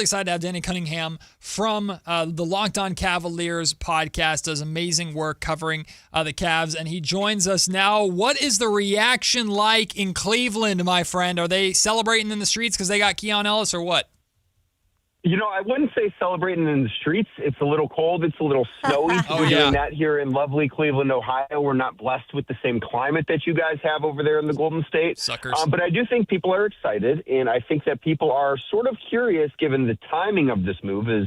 Excited to have Danny Cunningham from the LockedOn Cavaliers podcast. Does amazing work covering the Cavs, and he joins us now. What is the reaction like in Cleveland, my friend? Are they celebrating in the streets because they got Keon Ellis, or what? You know, I wouldn't say celebrating in the streets. It's a little cold. It's a little snowy. We're doing that here in lovely Cleveland, Ohio. We're not blessed with the same climate that you guys have over there in the Golden State. Suckers. But I do think people are excited, and I think that people are sort of curious given the timing of this move, as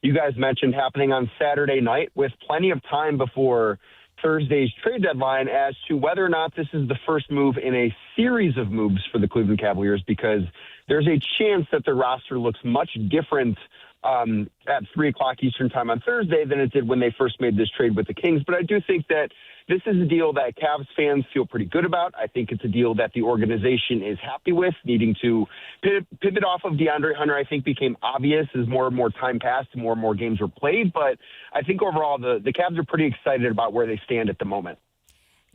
you guys mentioned, happening on Saturday night with plenty of time before Thursday's trade deadline as to whether or not this is the first move in a series of moves for the Cleveland Cavaliers, because there's a chance that the roster looks much different at 3 o'clock Eastern time on Thursday than it did when they first made this trade with the Kings. But I do think that this is a deal that Cavs fans feel pretty good about. I think it's a deal that the organization is happy with. Needing to pivot off of DeAndre Hunter, I think, became obvious as more and more time passed and more games were played. But I think overall the Cavs are pretty excited about where they stand at the moment.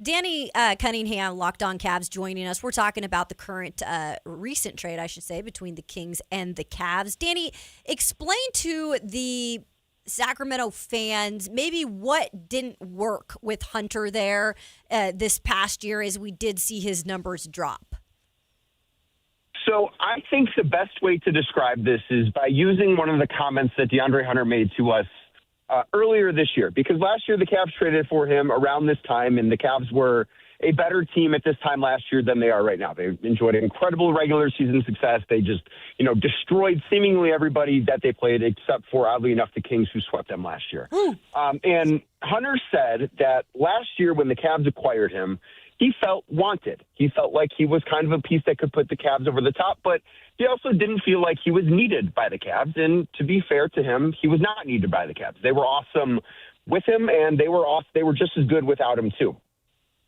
Danny Cunningham, Locked On Cavs, joining us. We're talking about the current, recent trade, I should say, between the Kings and the Cavs. Danny, explain to the Sacramento fans maybe what didn't work with Hunter there this past year, as we did see his numbers drop. So I think the best way to describe this is by using one of the comments that DeAndre Hunter made to us earlier this year, because last year the Cavs traded for him around this time, and the Cavs were a better team at this time last year than they are right now. They enjoyed incredible regular season success. They just, destroyed seemingly everybody that they played, except for, oddly enough, the Kings, who swept them last year. And Hunter said that last year when the Cavs acquired him, he felt wanted. He felt like he was kind of a piece that could put the Cavs over the top, but he also didn't feel like he was needed by the Cavs. And to be fair to him, he was not needed by the Cavs. They were awesome with him, and they were just as good without him too.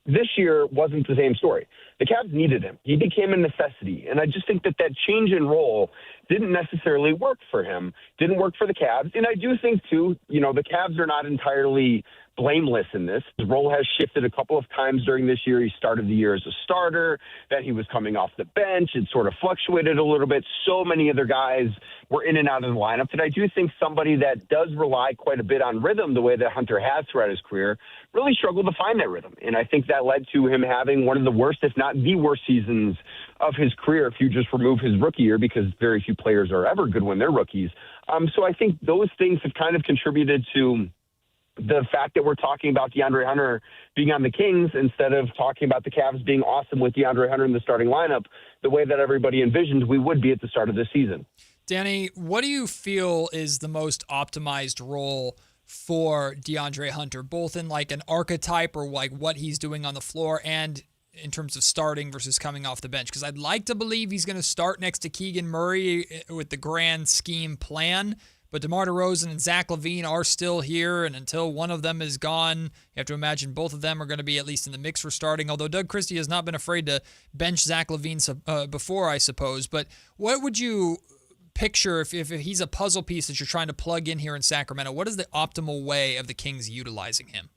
This year wasn't the same story. The Cavs needed him. He became a necessity. And I just think that change in role didn't necessarily work for him, didn't work for the Cavs. And I do think, too, the Cavs are not entirely blameless in this. His role has shifted a couple of times during this year. He started the year as a starter, then he was coming off the bench. It sort of fluctuated a little bit. So many other guys were in and out of the lineup that I do think somebody that does rely quite a bit on rhythm, the way that Hunter has throughout his career, really struggled to find that rhythm. And I think that led to him having one of the worst, if not the worst seasons of his career, if you just remove his rookie year, because very few players are ever good when they're rookies. So I think those things have kind of contributed to the fact that we're talking about DeAndre Hunter being on the Kings instead of talking about the Cavs being awesome with DeAndre Hunter in the starting lineup, the way that everybody envisioned we would be at the start of this season. Danny, what do you feel is the most optimized role for DeAndre Hunter, both in like an archetype or like what he's doing on the floor and in terms of starting versus coming off the bench? Because I'd like to believe he's going to start next to Keegan Murray with the grand scheme plan. But DeMar DeRozan and Zach LaVine are still here, and until one of them is gone, you have to imagine both of them are going to be at least in the mix for starting, although Doug Christie has not been afraid to bench Zach LaVine before, I suppose. But what would you picture if he's a puzzle piece that you're trying to plug in here in Sacramento? What is the optimal way of the Kings utilizing him?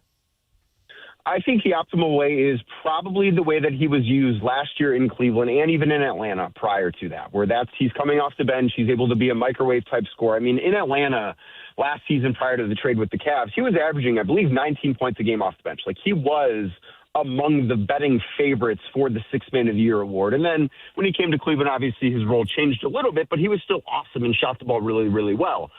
I think the optimal way is probably the way that he was used last year in Cleveland and even in Atlanta prior to that, where he's coming off the bench. He's able to be a microwave type scorer. I mean, in Atlanta last season prior to the trade with the Cavs, he was averaging, I believe, 19 points a game off the bench. Like, he was among the betting favorites for the Sixth Man of the Year award. And then when he came to Cleveland, obviously his role changed a little bit, but he was still awesome and shot the ball really, really well.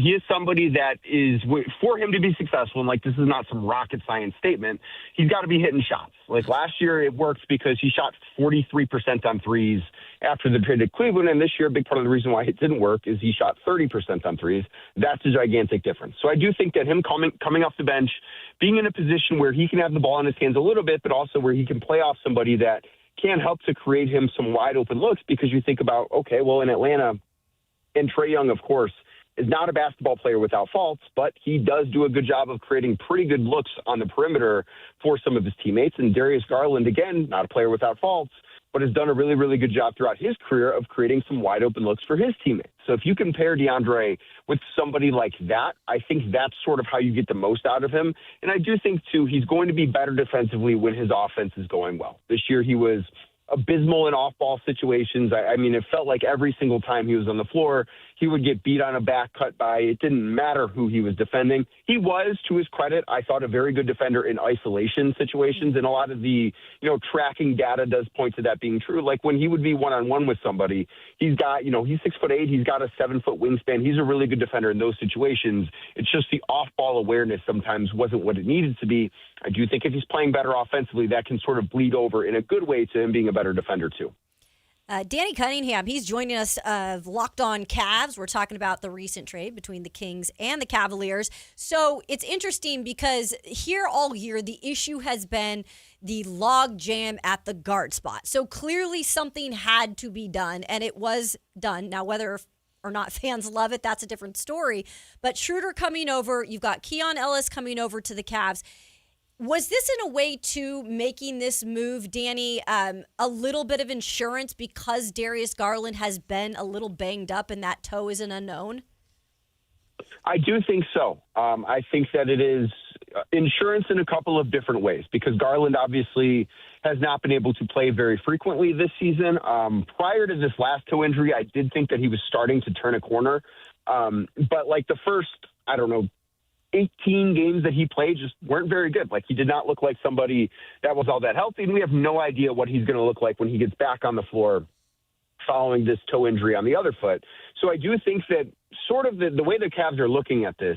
He is somebody that is, for him to be successful, and like this is not some rocket science statement, he's got to be hitting shots. Like last year it worked because he shot 43% on threes after the trade to Cleveland, and this year a big part of the reason why it didn't work is he shot 30% on threes. That's a gigantic difference. So I do think that him coming off the bench, being in a position where he can have the ball in his hands a little bit, but also where he can play off somebody that can help to create him some wide open looks, because you think about, okay, well, in Atlanta, and Trae Young, of course, is not a basketball player without faults, but he does do a good job of creating pretty good looks on the perimeter for some of his teammates. And Darius Garland, again, not a player without faults, but has done a really, really good job throughout his career of creating some wide open looks for his teammates. So if you compare DeAndre with somebody like that, I think that's sort of how you get the most out of him. And I do think, too, he's going to be better defensively when his offense is going well. This year he was abysmal in off-ball situations. I mean, it felt like every single time he was on the floor, he would get beat on a back cut by. It didn't matter who he was defending. He was, to his credit, I thought a very good defender in isolation situations, and a lot of the tracking data does point to that being true. Like when he would be one-on-one with somebody, he's 6'8", he's got a 7-foot wingspan. He's a really good defender in those situations. It's just the off-ball awareness sometimes wasn't what it needed to be. I do think if he's playing better offensively, that can sort of bleed over in a good way to him being a better defender too. Danny Cunningham, he's joining us of LockedOn Cavs. We're talking about the recent trade between the Kings and the Cavaliers. So it's interesting because here all year, the issue has been the log jam at the guard spot. So clearly something had to be done, and it was done. Now, whether or not fans love it, that's a different story. But Schroder coming over, you've got Keon Ellis coming over to the Cavs. Was this in a way to making this move, Danny, a little bit of insurance because Darius Garland has been a little banged up and that toe is an unknown? I do think so. I think that it is insurance in a couple of different ways because Garland obviously has not been able to play very frequently this season. Prior to this last toe injury, I did think that he was starting to turn a corner. But like the first, 18 games that he played just weren't very good. Like he did not look like somebody that was all that healthy. And we have no idea what he's going to look like when he gets back on the floor following this toe injury on the other foot. So I do think that sort of the way the Cavs are looking at this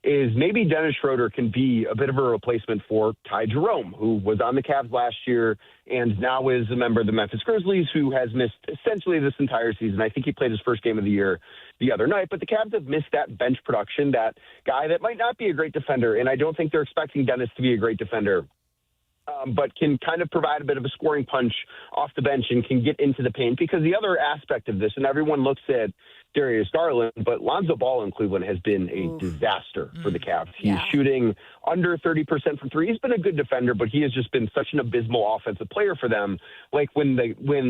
is maybe Dennis Schroder can be a bit of a replacement for Ty Jerome, who was on the Cavs last year and now is a member of the Memphis Grizzlies, who has missed essentially this entire season. I think he played his first game of the year the other night, but the Cavs have missed that bench production, that guy that might not be a great defender, and I don't think they're expecting Dennis to be a great defender, but can kind of provide a bit of a scoring punch off the bench and can get into the paint. Because the other aspect of this, and everyone looks at Darius Garland, but Lonzo Ball in Cleveland has been a disaster for the Cavs. He's shooting under 30% from three. He's been a good defender, but he has just been such an abysmal offensive player for them. Like when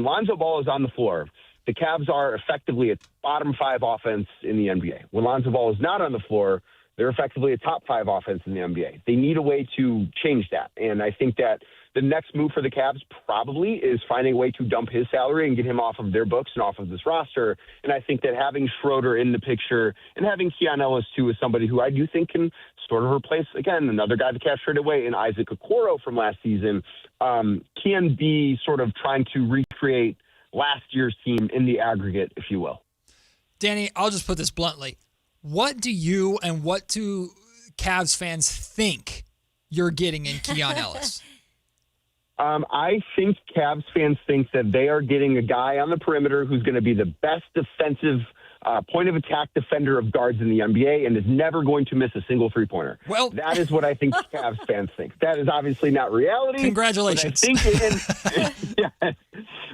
Lonzo Ball is on the floor, the Cavs are effectively a bottom 5 offense in the NBA. When Lonzo Ball is not on the floor, they're effectively a top 5 offense in the NBA. They need a way to change that. And I think that the next move for the Cavs probably is finding a way to dump his salary and get him off of their books and off of this roster. And I think that having Schroder in the picture and having Keon Ellis, too, is somebody who I do think can sort of replace, again, another guy the Cavs traded away in Isaac Okoro from last season, can be sort of trying to recreate last year's team in the aggregate, if you will. Danny, I'll just put this bluntly. What do you and what do Cavs fans think you're getting in Keon Ellis? I think Cavs fans think that they are getting a guy on the perimeter who's going to be the best defensive point-of-attack defender of guards in the NBA and is never going to miss a single three-pointer. Well, that is what I think Cavs fans think. That is obviously not reality. Congratulations. I think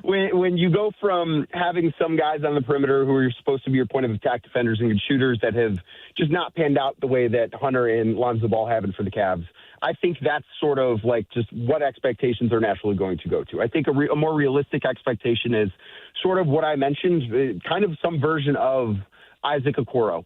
when you go from having some guys on the perimeter who are supposed to be your point-of-attack defenders and good shooters that have just not panned out the way that Hunter and Lonzo Ball have for the Cavs, I think that's sort of like just what expectations are naturally going to go to. I think a more realistic expectation is sort of what I mentioned, kind of some version of Isaac Okoro.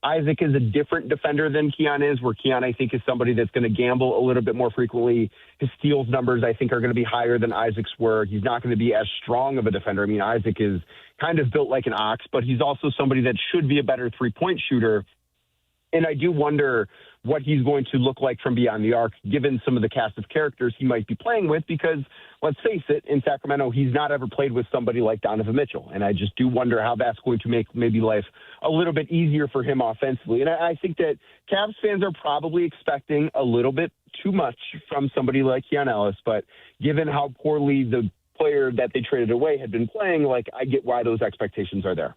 Isaac is a different defender than Keon is, where Keon, I think, is somebody that's going to gamble a little bit more frequently. His steals numbers, I think, are going to be higher than Isaac's were. He's not going to be as strong of a defender. I mean, Isaac is kind of built like an ox, but he's also somebody that should be a better three-point shooter. And I do wonder what he's going to look like from beyond the arc, given some of the cast of characters he might be playing with, because let's face it, in Sacramento, he's not ever played with somebody like Donovan Mitchell. And I just do wonder how that's going to make maybe life a little bit easier for him offensively. And I think that Cavs fans are probably expecting a little bit too much from somebody like Keon Ellis, but given how poorly the player that they traded away had been playing, like, I get why those expectations are there.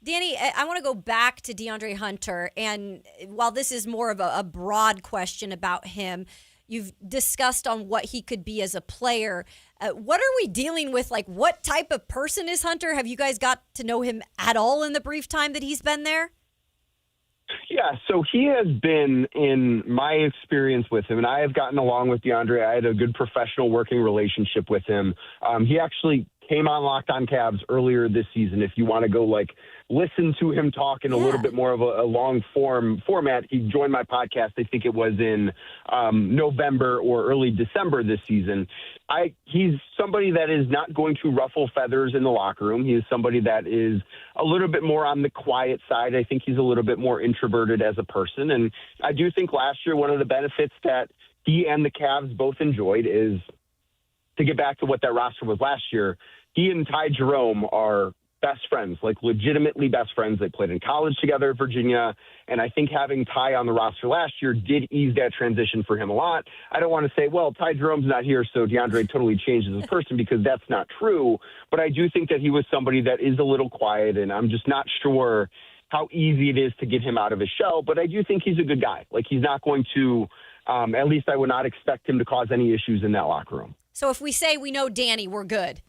Danny, I want to go back to DeAndre Hunter, and while this is more of a broad question about him, you've discussed on what he could be as a player. What are we dealing with? Like, what type of person is Hunter? Have you guys got to know him at all in the brief time that he's been there? Yeah, so he has been, in my experience with him, and I have gotten along with DeAndre. I had a good professional working relationship with him. He actually came on LockedOn Cavs earlier this season. If you want to go listen to him talk in a little bit more of a long format, he joined my podcast. I think it was in November or early December this season. He's somebody that is not going to ruffle feathers in the locker room. He is somebody that is a little bit more on the quiet side. I think he's a little bit more introverted as a person. And I do think last year one of the benefits that he and the Cavs both enjoyed is, to get back to what that roster was last year, he and Ty Jerome are best friends, legitimately best friends. They played in college together at Virginia, and I think having Ty on the roster last year did ease that transition for him a lot. I don't want to say, well, Ty Jerome's not here, so DeAndre totally changed as a person, because that's not true, but I do think that he was somebody that is a little quiet, and I'm just not sure how easy it is to get him out of his shell, but I do think he's a good guy. He's not going to, at least I would not expect him to cause any issues in that locker room. So if we say we know Danny, we're good.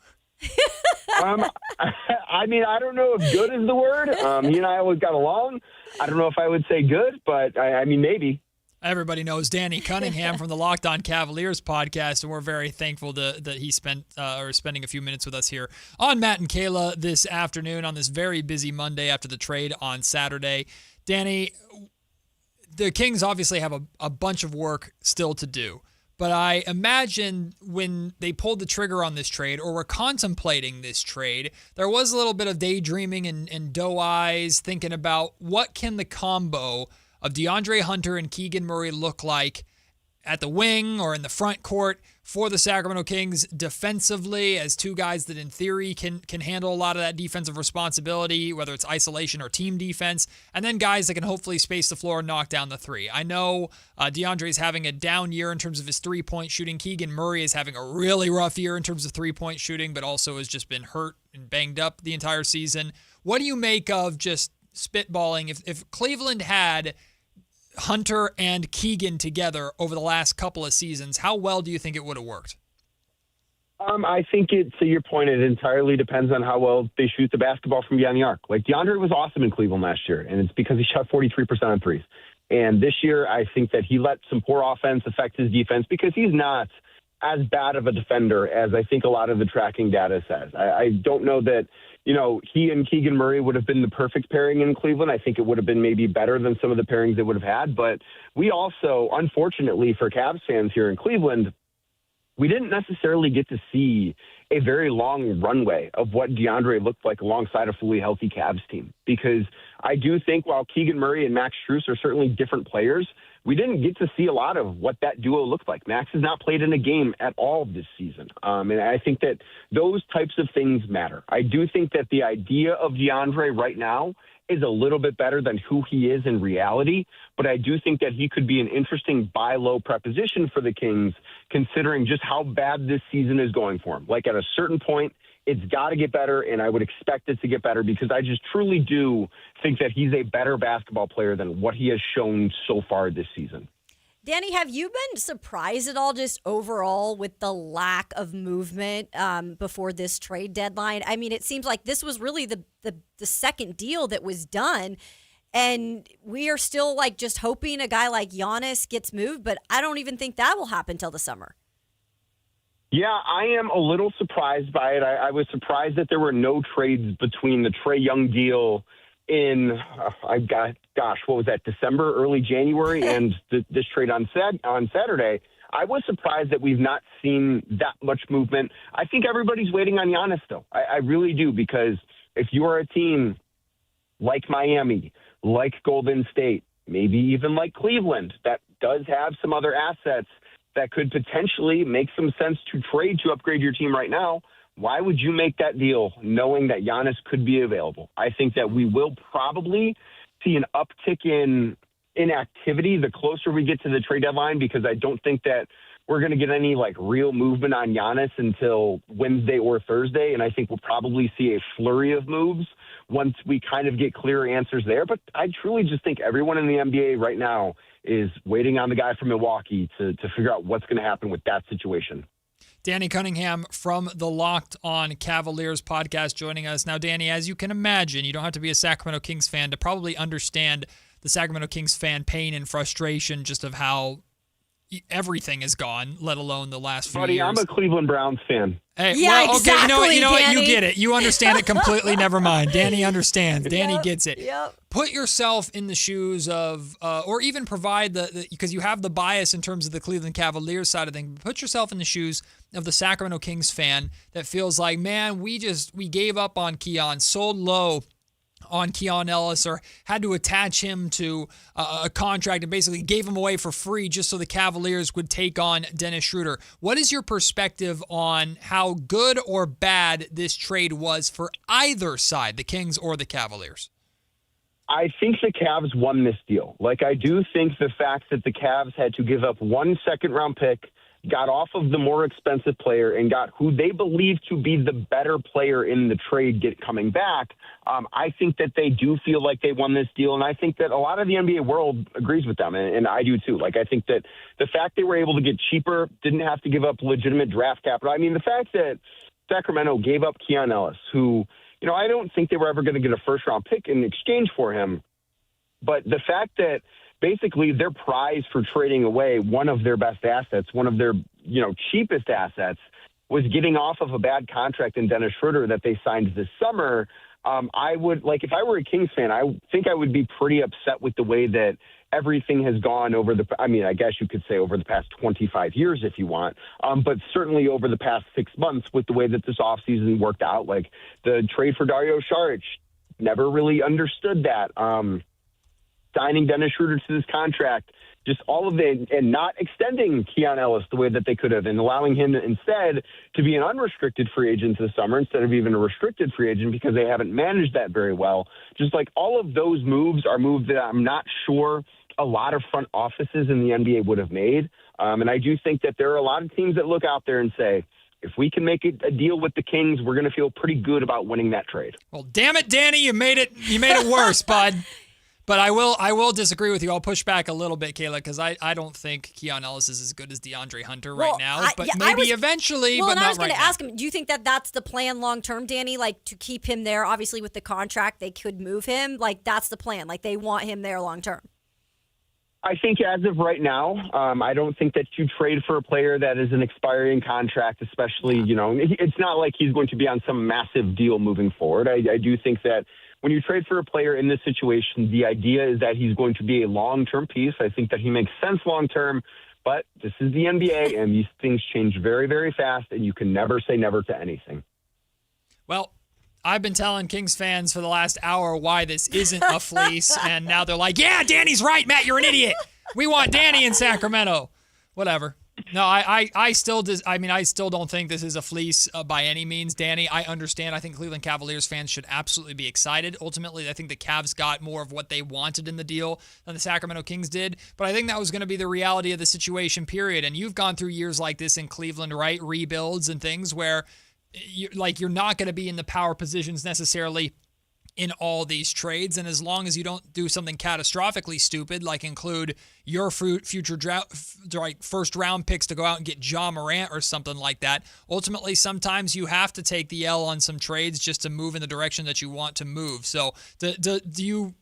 I mean, I don't know if good is the word. He and I always got along. I don't know if I would say good, but I mean, maybe. Everybody knows Danny Cunningham from the LockedOn Cavaliers podcast, and we're very thankful that he spending a few minutes with us here on Matt and Kayla this afternoon on this very busy Monday after the trade on Saturday. Danny, the Kings obviously have a bunch of work still to do. But I imagine when they pulled the trigger on this trade, or were contemplating this trade, there was a little bit of daydreaming and doe eyes, thinking about what can the combo of DeAndre Hunter and Keegan Murray look like at the wing or in the front court for the Sacramento Kings defensively, as two guys that in theory can handle a lot of that defensive responsibility, whether it's isolation or team defense, and then guys that can hopefully space the floor and knock down the three. I know DeAndre is having a down year in terms of his three-point shooting. Keegan Murray is having a really rough year in terms of three-point shooting, but also has just been hurt and banged up the entire season. What do you make of just spitballing? If Cleveland had Hunter and Keegan together over the last couple of seasons, how well do you think it would have worked? I think to your point, it entirely depends on how well they shoot the basketball from beyond the arc. DeAndre was awesome in Cleveland last year, and it's because he shot 43% on threes. And this year, I think that he let some poor offense affect his defense, because he's not as bad of a defender as I think a lot of the tracking data says. I don't know that, he and Keegan Murray would have been the perfect pairing in Cleveland. I think it would have been maybe better than some of the pairings they would have had. But we also, unfortunately for Cavs fans here in Cleveland, we didn't necessarily get to see a very long runway of what DeAndre looked like alongside a fully healthy Cavs team. Because I do think while Keegan Murray and Max Strus are certainly different players, we didn't get to see a lot of what that duo looked like. Max has not played in a game at all this season. And I think that those types of things matter. I do think that the idea of DeAndre right now is a little bit better than who he is in reality, but I do think that he could be an interesting buy low preposition for the Kings, considering just how bad this season is going for him. At a certain point, it's got to get better, and I would expect it to get better, because I just truly do think that he's a better basketball player than what he has shown so far this season. Danny, have you been surprised at all just overall with the lack of movement before this trade deadline? I mean, it seems like this was really the second deal that was done, and we are still just hoping a guy like Giannis gets moved, but I don't even think that will happen till the summer. Yeah, I am a little surprised by it. I was surprised that there were no trades between the Trae Young deal in, what was that, December, early January, and this trade on Saturday. I was surprised that we've not seen that much movement. I think everybody's waiting on Giannis, though. I really do, because if you are a team like Miami, like Golden State, maybe even like Cleveland, that does have some other assets that could potentially make some sense to trade to upgrade your team right now, why would you make that deal knowing that Giannis could be available? I think that we will probably see an uptick in activity the closer we get to the trade deadline, because I don't think that we're going to get any real movement on Giannis until Wednesday or Thursday. And I think we'll probably see a flurry of moves once we kind of get clearer answers there. But I truly just think everyone in the NBA right now is waiting on the guy from Milwaukee to figure out what's going to happen with that situation. Danny Cunningham from the LockedOn Cavaliers podcast joining us. Now, Danny, as you can imagine, you don't have to be a Sacramento Kings fan to probably understand the Sacramento Kings fan pain and frustration just of how everything is gone, let alone the last few Buddy, years. I'm a Cleveland Browns fan. Hey, Yeah, well, okay, exactly, you know what? Danny. You get it. You understand it completely. Never mind. Danny understands. Danny gets it. Yep. Put yourself in the shoes of, or even provide because you have the bias in terms of the Cleveland Cavaliers side of things. Put yourself in the shoes of the Sacramento Kings fan that feels like, man, we gave up on Keon, sold low on Keon Ellis, or had to attach him to a contract and basically gave him away for free just so the Cavaliers would take on Dennis Schroder. What is your perspective on how good or bad this trade was for either side, the Kings or the Cavaliers? I think the Cavs won this deal. Like, I do think the fact that the Cavs had to give up 1 second-round pick, got off of the more expensive player, and got who they believe to be the better player in the trade coming back, I think that they do feel like they won this deal, and I think that a lot of the NBA world agrees with them, and I do too. Like, I think that the fact they were able to get cheaper, didn't have to give up legitimate draft capital. I mean, the fact that Sacramento gave up Keon Ellis, who, you know, I don't think they were ever going to get a first-round pick in exchange for him, but the fact that basically their prize for trading away one of their best assets, one of their, you know, cheapest assets, was getting off of a bad contract in Dennis Schroder that they signed this summer. I would, like, if I were a Kings fan, I think I would be pretty upset with the way that everything has gone I guess you could say over the past 25 years if you want, but certainly over the past 6 months with the way that this offseason worked out. Like, the trade for Dario Saric, never really understood that. Signing Dennis Schroder to this contract, just all of it, and not extending Keon Ellis the way that they could have, and allowing him instead to be an unrestricted free agent this summer instead of even a restricted free agent because they haven't managed that very well. Just like all of those moves are moves that I'm not sure a lot of front offices in the NBA would have made. And I do think that there are a lot of teams that look out there and say, if we can make a deal with the Kings, we're going to feel pretty good about winning that trade. Well, damn it, Danny, you made it worse, bud. But I will disagree with you. I'll push back a little bit, Kayla, because I don't think Keon Ellis is as good as DeAndre Hunter right now. But maybe eventually, but not right now. Well, and I was going to ask him, do you think that that's the plan long term, Danny? Like, to keep him there? Obviously, with the contract, they could move him. Like, that's the plan. Like, they want him there long term. I think as of right now, I don't think that you trade for a player that is an expiring contract, especially, you know, it's not like he's going to be on some massive deal moving forward. I do think that when you trade for a player in this situation, the idea is that he's going to be a long-term piece. I think that he makes sense long-term, but this is the NBA, and these things change very, very fast, and you can never say never to anything. Well, I've been telling Kings fans for the last hour why this isn't a fleece, and now they're like, yeah, Danny's right, Matt, you're an idiot. We want Danny in Sacramento. Whatever. No, I still don't think this is a fleece by any means, Danny. I understand. I think Cleveland Cavaliers fans should absolutely be excited. Ultimately, I think the Cavs got more of what they wanted in the deal than the Sacramento Kings did. But I think that was going to be the reality of the situation, period. And you've gone through years like this in Cleveland, right? Rebuilds and things where you're not going to be in the power positions necessarily in all these trades, and as long as you don't do something catastrophically stupid, like include your future first round picks to go out and get Ja Morant or something like that, ultimately sometimes you have to take the L on some trades just to move in the direction that you want to move. So do you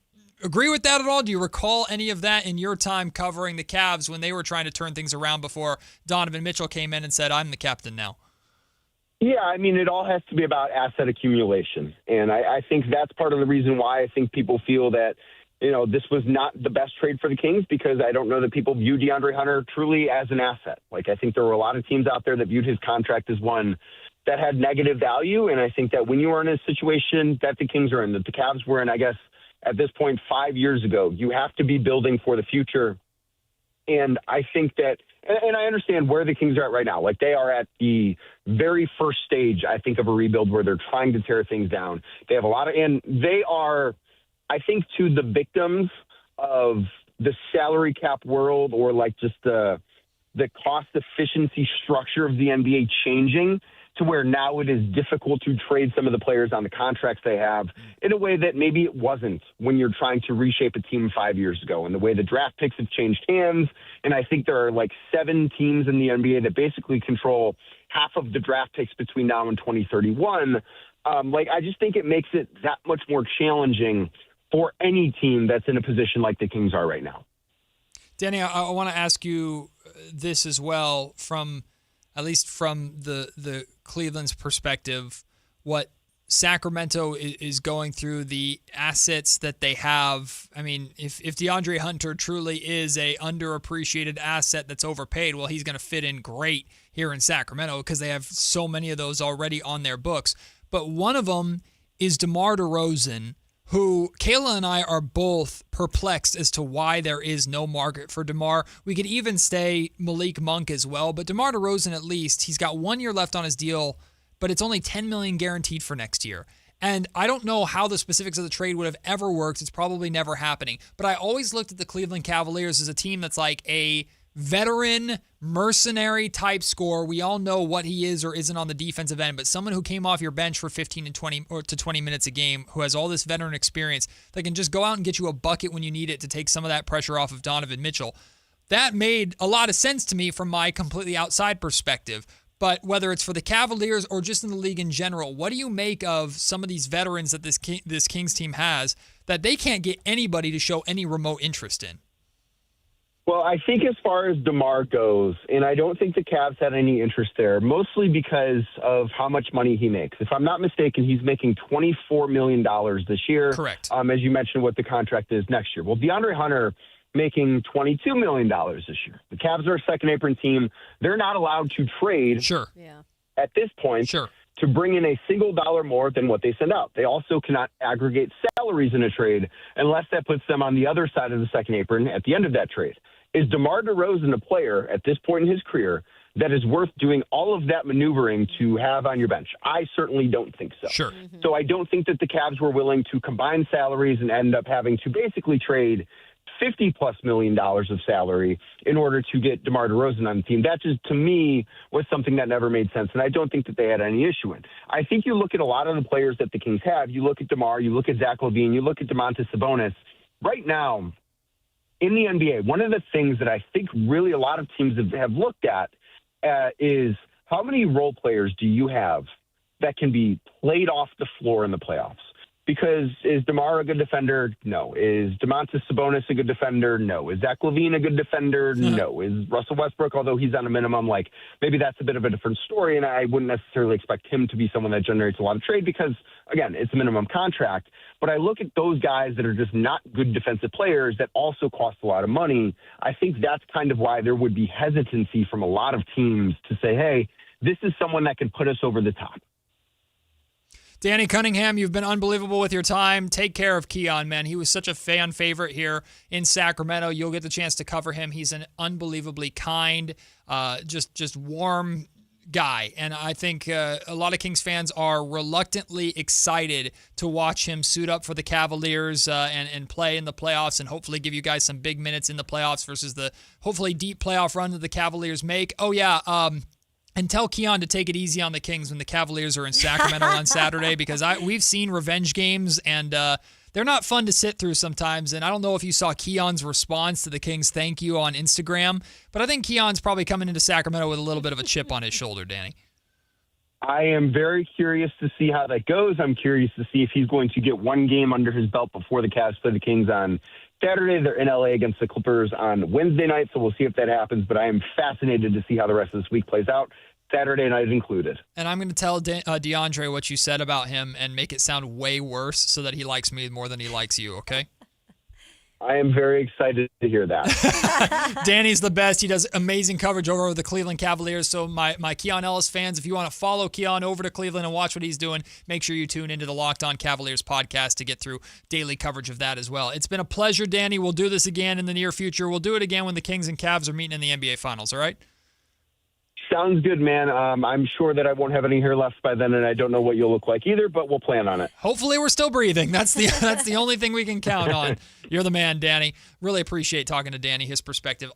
agree with that at all? Do you recall any of that in your time covering the Cavs when they were trying to turn things around before Donovan Mitchell came in and said, I'm the captain now? Yeah, I mean, it all has to be about asset accumulation. And I think that's part of the reason why I think people feel that, you know, this was not the best trade for the Kings, because I don't know that people view DeAndre Hunter truly as an asset. Like, I think there were a lot of teams out there that viewed his contract as one that had negative value. And I think that when you are in a situation that the Kings are in, that the Cavs were in, I guess, at this point 5 years ago, you have to be building for the future. And I think that, and I understand where the Kings are at right now. Like, they are at the very first stage, I think, of a rebuild where they're trying to tear things down. They have a lot of, and they are, I think, to the victims of the salary cap world, or like just the cost efficiency structure of the NBA changing to where now it is difficult to trade some of the players on the contracts they have in a way that maybe it wasn't when you're trying to reshape a team 5 years ago, and the way the draft picks have changed hands. And I think there are like 7 teams in the NBA that basically control half of the draft picks between now and 2031. I just think it makes it that much more challenging for any team that's in a position like the Kings are right now. Danny, I want to ask you this as well, at least from the Cleveland's perspective, what Sacramento is going through, the assets that they have. I mean, if DeAndre Hunter truly is a underappreciated asset that's overpaid, well, he's going to fit in great here in Sacramento because they have so many of those already on their books. But one of them is DeMar DeRozan, who Kayla and I are both perplexed as to why there is no market for DeMar. We could even say Malik Monk as well, but DeMar DeRozan, at least, he's got 1 year left on his deal, but it's only $10 million guaranteed for next year. And I don't know how the specifics of the trade would have ever worked. It's probably never happening. But I always looked at the Cleveland Cavaliers as a team that's like a veteran, mercenary type scorer. We all know what he is or isn't on the defensive end, but someone who came off your bench for 15 and 20 or to 20 minutes a game, who has all this veteran experience, that can just go out and get you a bucket when you need it to take some of that pressure off of Donovan Mitchell. That made a lot of sense to me from my completely outside perspective. But whether it's for the Cavaliers or just in the league in general, what do you make of some of these veterans that this Kings team has that they can't get anybody to show any remote interest in? Well, I think as far as DeMar goes, and I don't think the Cavs had any interest there, mostly because of how much money he makes. If I'm not mistaken, he's making $24 million this year. Correct. As you mentioned, what the contract is next year. Well, DeAndre Hunter making $22 million this year. The Cavs are a second-apron team. They're not allowed to trade at this point to bring in a single dollar more than what they send out. They also cannot aggregate salaries in a trade unless that puts them on the other side of the second apron at the end of that trade. Is DeMar DeRozan a player at this point in his career that is worth doing all of that maneuvering to have on your bench? I certainly don't think so. Sure. So I don't think that the Cavs were willing to combine salaries and end up having to basically trade $50+ million of salary in order to get DeMar DeRozan on the team. That just, to me, was something that never made sense, and I don't think that they had any issue in. I think you look at a lot of the players that the Kings have. You look at DeMar, you look at Zach LaVine, you look at Domantas Sabonis. Right now, in the NBA, one of the things that I think really a lot of teams have looked at is how many role players do you have that can be played off the floor in the playoffs? Because is DeMar a good defender? No. Is Domantas Sabonis a good defender? No. Is Zach LaVine a good defender? No. Is Russell Westbrook, although he's on a minimum, maybe that's a bit of a different story, and I wouldn't necessarily expect him to be someone that generates a lot of trade because, again, it's a minimum contract. But I look at those guys that are just not good defensive players that also cost a lot of money. I think that's kind of why there would be hesitancy from a lot of teams to say, hey, this is someone that can put us over the top. Danny Cunningham, you've been unbelievable with your time. Take care of Keon, man. He was such a fan favorite here in Sacramento. You'll get the chance to cover him. He's an unbelievably kind, just warm guy. And I think a lot of Kings fans are reluctantly excited to watch him suit up for the Cavaliers and play in the playoffs and hopefully give you guys some big minutes in the playoffs versus the hopefully deep playoff run that the Cavaliers make. Oh, yeah. And tell Keon to take it easy on the Kings when the Cavaliers are in Sacramento on Saturday, because we've seen revenge games, and they're not fun to sit through sometimes. And I don't know if you saw Keon's response to the Kings' thank you on Instagram, but I think Keon's probably coming into Sacramento with a little bit of a chip on his shoulder, Danny. I am very curious to see how that goes. I'm curious to see if he's going to get one game under his belt before the Cavs play the Kings on Saturday. They're in LA against the Clippers on Wednesday night, so we'll see if that happens. But I am fascinated to see how the rest of this week plays out, Saturday night included. And I'm going to tell DeAndre what you said about him and make it sound way worse so that he likes me more than he likes you, okay? I am very excited to hear that. Danny's the best. He does amazing coverage over the Cleveland Cavaliers. So my Keon Ellis fans, if you want to follow Keon over to Cleveland and watch what he's doing, make sure you tune into the LockedOn Cavaliers podcast to get through daily coverage of that as well. It's been a pleasure, Danny. We'll do this again in the near future. We'll do it again when the Kings and Cavs are meeting in the NBA Finals, all right? Sounds good, man. I'm sure that I won't have any hair left by then, and I don't know what you'll look like either, but we'll plan on it. Hopefully we're still breathing. That's the only thing we can count on. You're the man, Danny. Really appreciate talking to Danny, his perspective